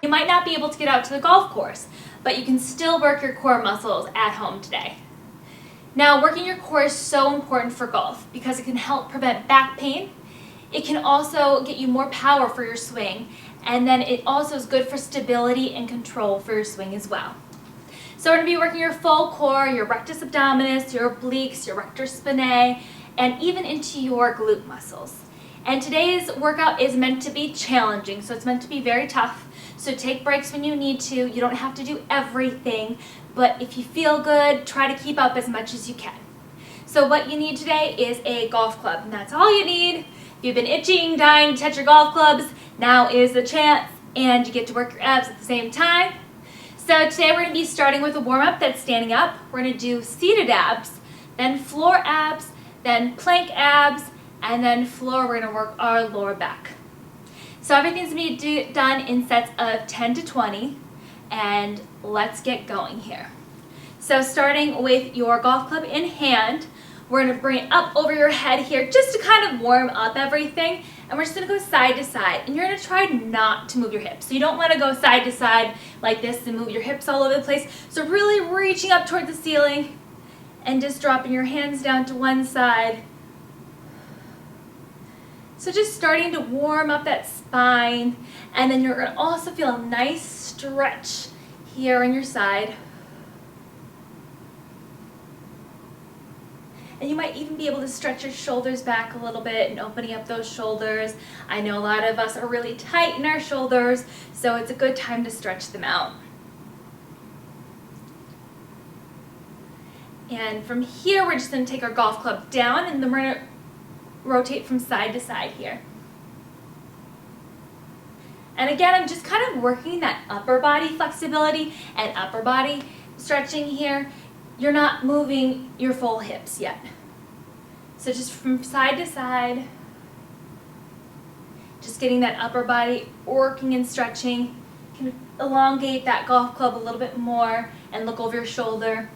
you might not be able to get out to the golf course, but you can still work your core muscles at home today. Now, working your core is so important for golf because it can help prevent back pain. It can also get you more power for your swing, and then it also is good for stability and control for your swing as well. So we're going to be working your full core, your rectus abdominis, your obliques, your rector spinae, and even into your glute muscles. And today's workout is meant to be challenging, so it's meant to be very tough. So take breaks when you need to. You don't have to do everything, but if you feel good, try to keep up as much as you can. So what you need today is a golf club, and that's all you need. If you've been itching, dying to touch your golf clubs, now is the chance, and you get to work your abs at the same time. So today we're going to be starting with a warm-up that's standing up. We're going to do seated abs, then floor abs, then plank abs, and then floor. We're going to work our lower back. So everything's going to be done in sets of 10 to 20, and let's get going here. So starting with your golf club in hand, we're going to bring it up over your head here just to kind of warm up everything. And we're just going to go side to side. And you're going to try not to move your hips. So you don't want to go side to side like this and move your hips all over the place. So really reaching up toward the ceiling and just dropping your hands down to one side. So just starting to warm up that spine. And then you're going to also feel a nice stretch here on your side. And you might even be able to stretch your shoulders back a little bit and opening up those shoulders. I know a lot of us are really tight in our shoulders, so it's a good time to stretch them out. And from here, we're just going to take our golf club down, and then we're going to rotate from side to side here. And again, I'm just kind of working that upper body flexibility and upper body stretching here. You're not moving your full hips yet. So just from side to side, just getting that upper body working and stretching. You can elongate that golf club a little bit more and look over your shoulder.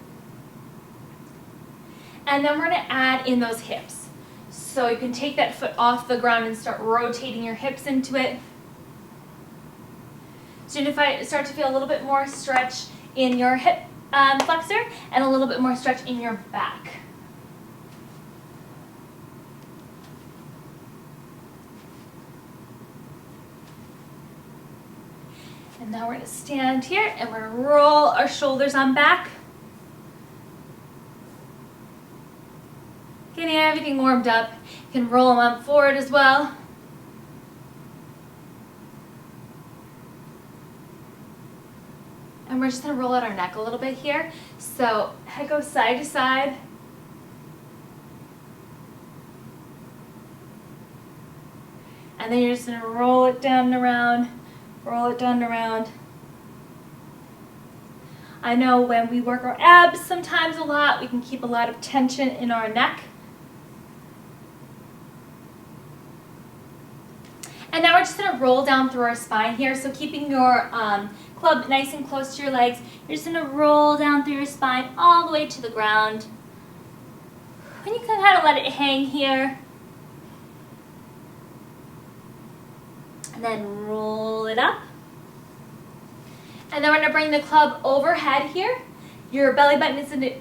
And then we're going to add in those hips. So you can take that foot off the ground and start rotating your hips into it. So if I start to feel a little bit more stretch in your hip flexor and a little bit more stretch in your back. And now we're going to stand here and we're going to roll our shoulders on back. Getting everything warmed up. You can roll them on forward as well. And we're just going to roll out our neck a little bit here. So head goes side to side. And then you're just going to roll it down and around, roll it down and around. I know when we work our abs sometimes a lot, we can keep a lot of tension in our neck. And now we're just going to roll down through our spine here. So keeping your club nice and close to your legs, you're just going to roll down through your spine all the way to the ground. And you can kind of let it hang here. And then roll it up. And then we're going to bring the club overhead here. Your belly button is going to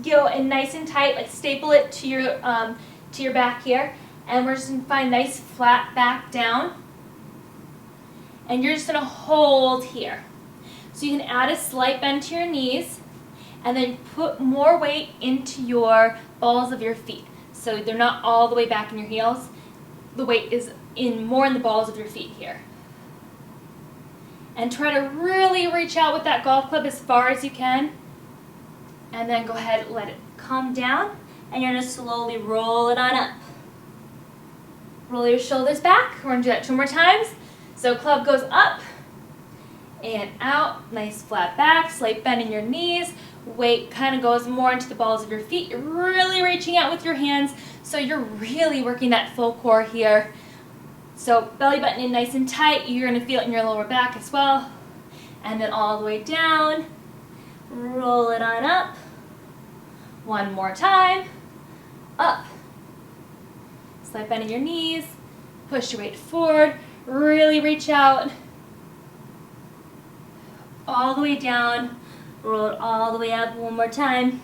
go in nice and tight, like staple it to your back here. And we're just going to find nice flat back down. And you're just going to hold here. So you can add a slight bend to your knees and then put more weight into your balls of your feet. So they're not all the way back in your heels. The weight is more in the balls of your feet here. And try to really reach out with that golf club as far as you can. And then go ahead and let it come down. And you're going to slowly roll it on up. Roll your shoulders back. We're going to do that 2 more times. So club goes up and out. Nice flat back. Slight bend in your knees. Weight kind of goes more into the balls of your feet. You're really reaching out with your hands. So you're really working that full core here. So belly button in nice and tight. You're going to feel it in your lower back as well. And then all the way down. Roll it on up. 1 more time. Up. Slight bend in your knees. Push your weight forward. Really reach out. all the way down, roll it all the way up one more time.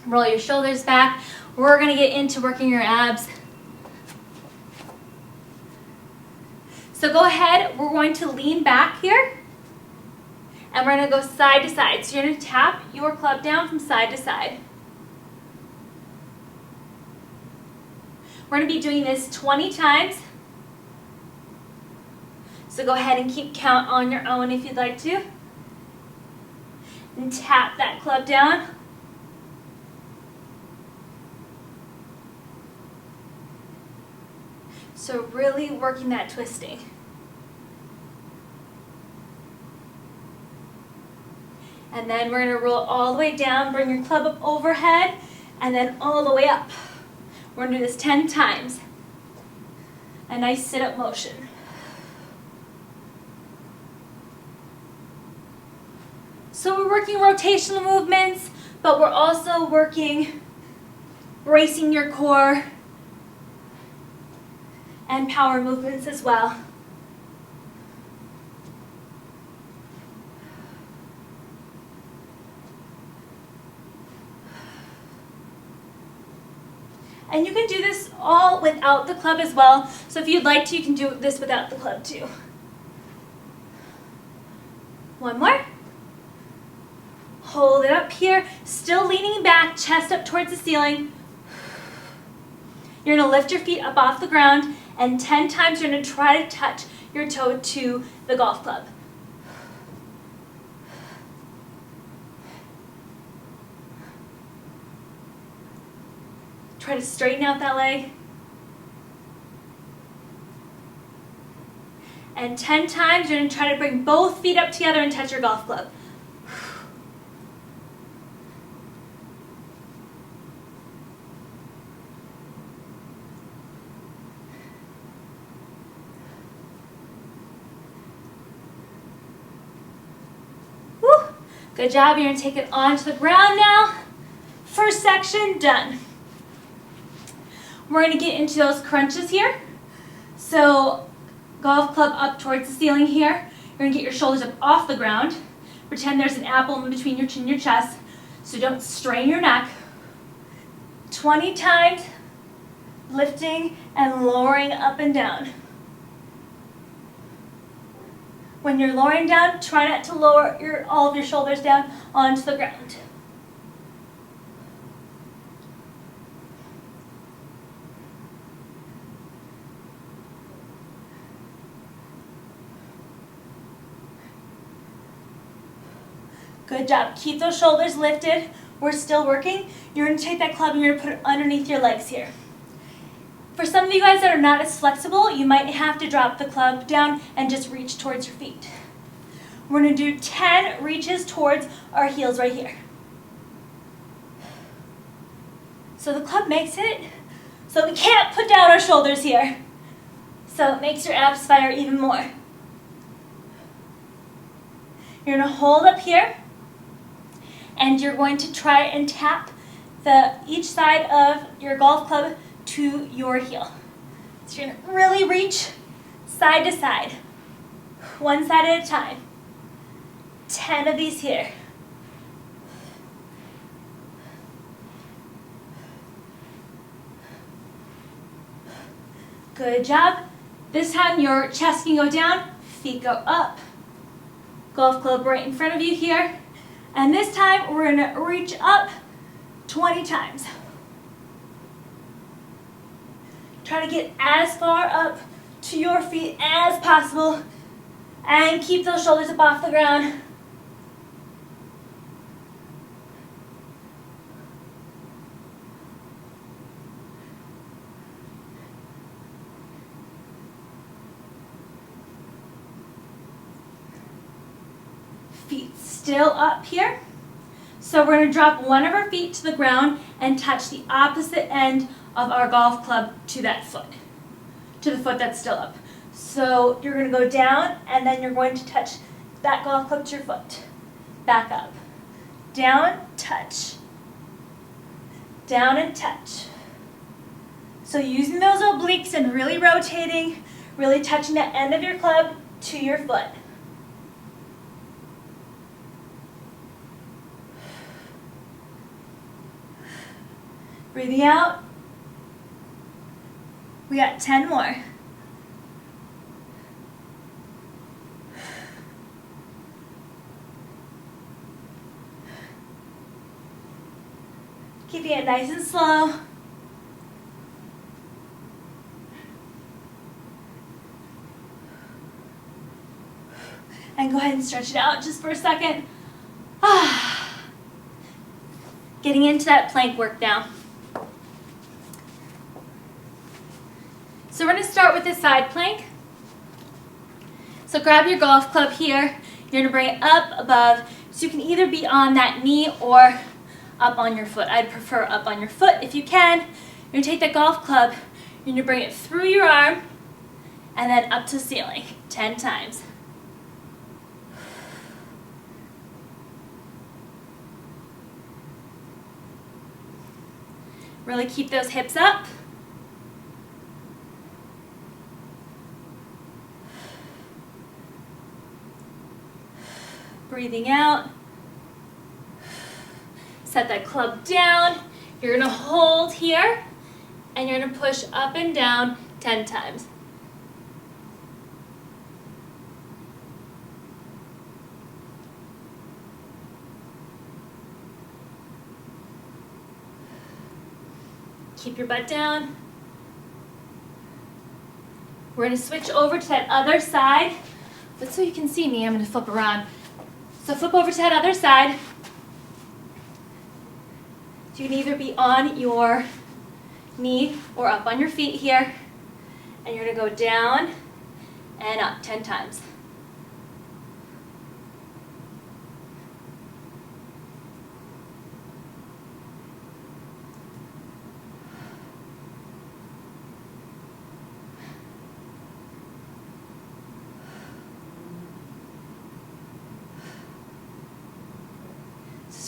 Roll your shoulders back. We're gonna get into working your abs. So go ahead, we're going to lean back here, and we're gonna go side to side. So you're gonna tap your club down from side to side. We're gonna be doing this 20 times. So go ahead and keep count on your own if you'd like to. And tap that club down. So really working that twisting. And then we're gonna roll all the way down, bring your club up overhead, and then all the way up. We're gonna do this 10 times. A nice sit-up motion. So we're working rotational movements, but we're also working bracing your core and power movements as well. And you can do this all without the club as well. So if you'd like to, you can do this without the club too. One more. Hold it up here, still leaning back, chest up towards the ceiling. You're gonna lift your feet up off the ground, and 10 times you're gonna try to touch your toe to the golf club. Try to straighten out that leg. And 10 times you're gonna try to bring both feet up together and touch your golf club. Good job, you're gonna take it onto the ground now. First section, done. We're gonna get into those crunches here. So, golf club up towards the ceiling here. You're gonna get your shoulders up off the ground. Pretend there's an apple in between your chin and your chest, so don't strain your neck. 20 times, lifting and lowering up and down. When you're lowering down, try not to lower all of your shoulders down onto the ground. Good job. Keep those shoulders lifted. We're still working. You're going to take that club and you're going to put it underneath your legs here. For some of you guys that are not as flexible, you might have to drop the club down and just reach towards your feet. We're going to do 10 reaches towards our heels right here. So the club makes it so we can't put down our shoulders here. So it makes your abs fire even more. You're going to hold up here, and you're going to try and tap each side of your golf club to your heel. So you're going to really reach side to side, one side at a time. 10 of these here. Good job. This time your chest can go down, feet go up. Golf club right in front of you here. And this time we're going to reach up 20 times. Try to get as far up to your feet as possible and keep those shoulders up off the ground. Feet still up here. So we're going to drop one of our feet to the ground and touch the opposite end of our golf club to that foot, to the foot that's still up. So you're going to go down and then you're going to touch that golf club to your foot. Back up. Down, touch. Down and touch. So using those obliques and really rotating, really touching the end of your club to your foot. Breathing out. We got 10 more. Keeping it nice and slow. And go ahead and stretch it out just for a second. Getting into that plank work now. So we're going to start with the side plank. So grab your golf club here. You're going to bring it up above. So you can either be on that knee or up on your foot. I'd prefer up on your foot if you can. You're going to take that golf club. You're going to bring it through your arm and then up to the ceiling 10 times. Really keep those hips up. Breathing out. Set that club down. You're going to hold here and you're going to push up and down 10 times. Keep your butt down. We're going to switch over to that other side. But so you can see me, I'm going to flip around. So flip over to that other side. So you can either be on your knee or up on your feet here. And you're going to go down and up 10 times.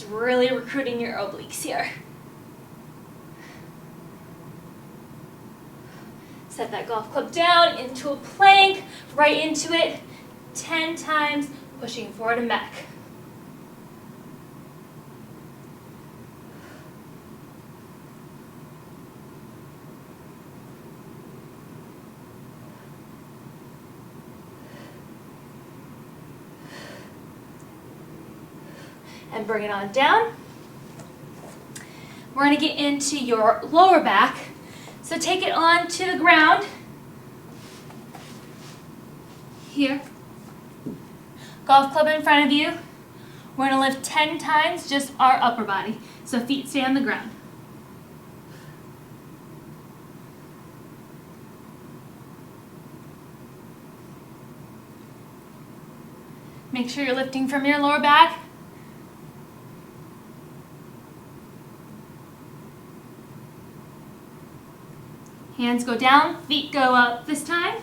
Really recruiting your obliques here. Set that golf club down into a plank, right into it, 10 times, pushing forward and back. And bring it on down. We're going to get into your lower back. So take it on to the ground. Here. Golf club in front of you. We're going to lift 10 times just our upper body. So feet stay on the ground. Make sure you're lifting from your lower back. Hands go down, feet go up this time.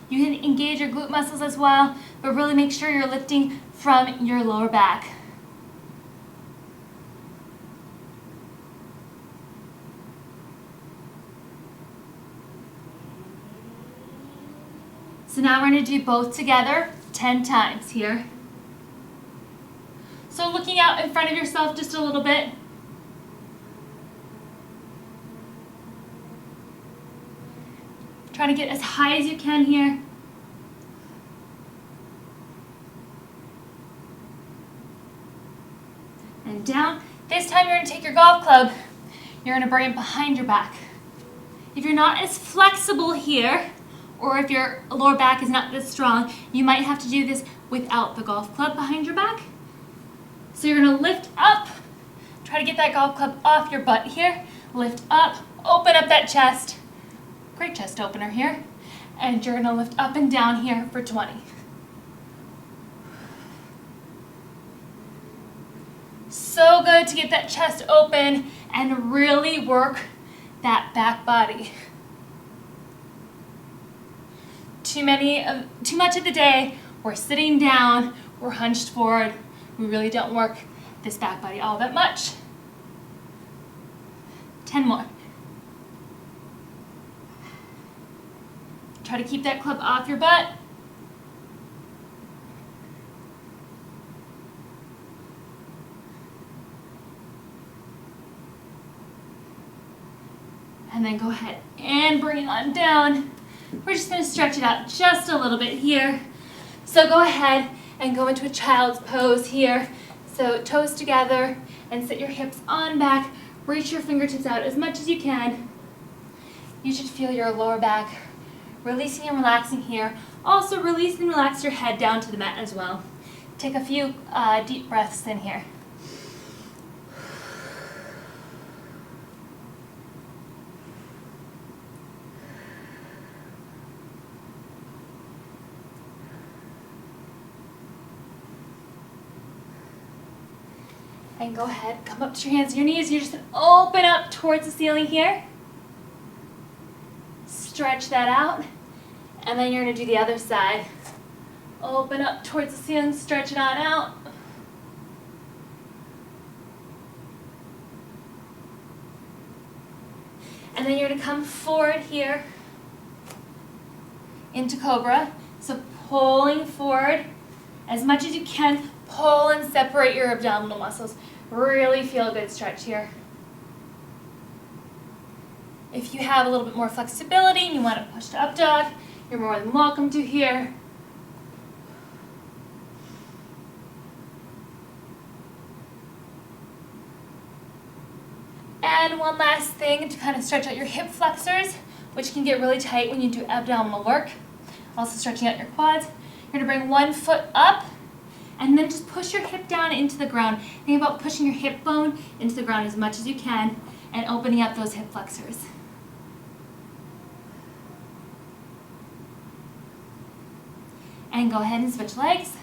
You can engage your glute muscles as well, but really make sure you're lifting from your lower back. So now we're going to do both together 10 times here. So looking out in front of yourself just a little bit. Try to get as high as you can here. And down. This time you're going to take your golf club. You're going to bring it behind your back. If you're not as flexible here, or if your lower back is not this strong, you might have to do this without the golf club behind your back. So you're going to lift up. Try to get that golf club off your butt here. Lift up. Open up that chest. Great chest opener here. And you're going to lift up and down here for 20. So good to get that chest open and really work that back body. Too much of the day, we're sitting down, we're hunched forward. We really don't work this back body all that much. 10 more. Try to keep that club off your butt. And then go ahead and bring it on down. We're just going to stretch it out just a little bit here. So go ahead and go into a child's pose here. So toes together and sit your hips on back. Reach your fingertips out as much as you can. You should feel your lower back releasing and relaxing here. Also release and relax your head down to the mat as well. Take a few deep breaths in here. And go ahead, come up to your hands and your knees. You're just going to open up towards the ceiling here. Stretch that out. And then you're going to do the other side. Open up towards the ceiling, stretch it on out. And then you're going to come forward here into Cobra. So pulling forward as much as you can. Pull and separate your abdominal muscles. Really feel a good stretch here. If you have a little bit more flexibility and you want to push to up dog, you're more than welcome to here. And one last thing to kind of stretch out your hip flexors, which can get really tight when you do abdominal work. Also stretching out your quads. You're going to bring one foot up and then just push your hip down into the ground. Think about pushing your hip bone into the ground as much as you can and opening up those hip flexors. And go ahead and switch legs.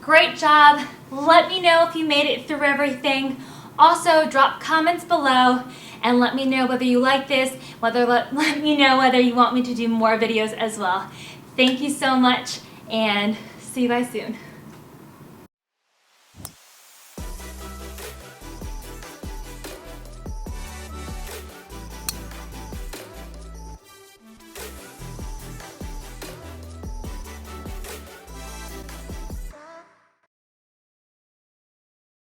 Great job. Let me know if you made it through everything. Also, drop comments below and let me know whether you like this, let me know whether you want me to do more videos as well. Thank you so much and see you guys soon.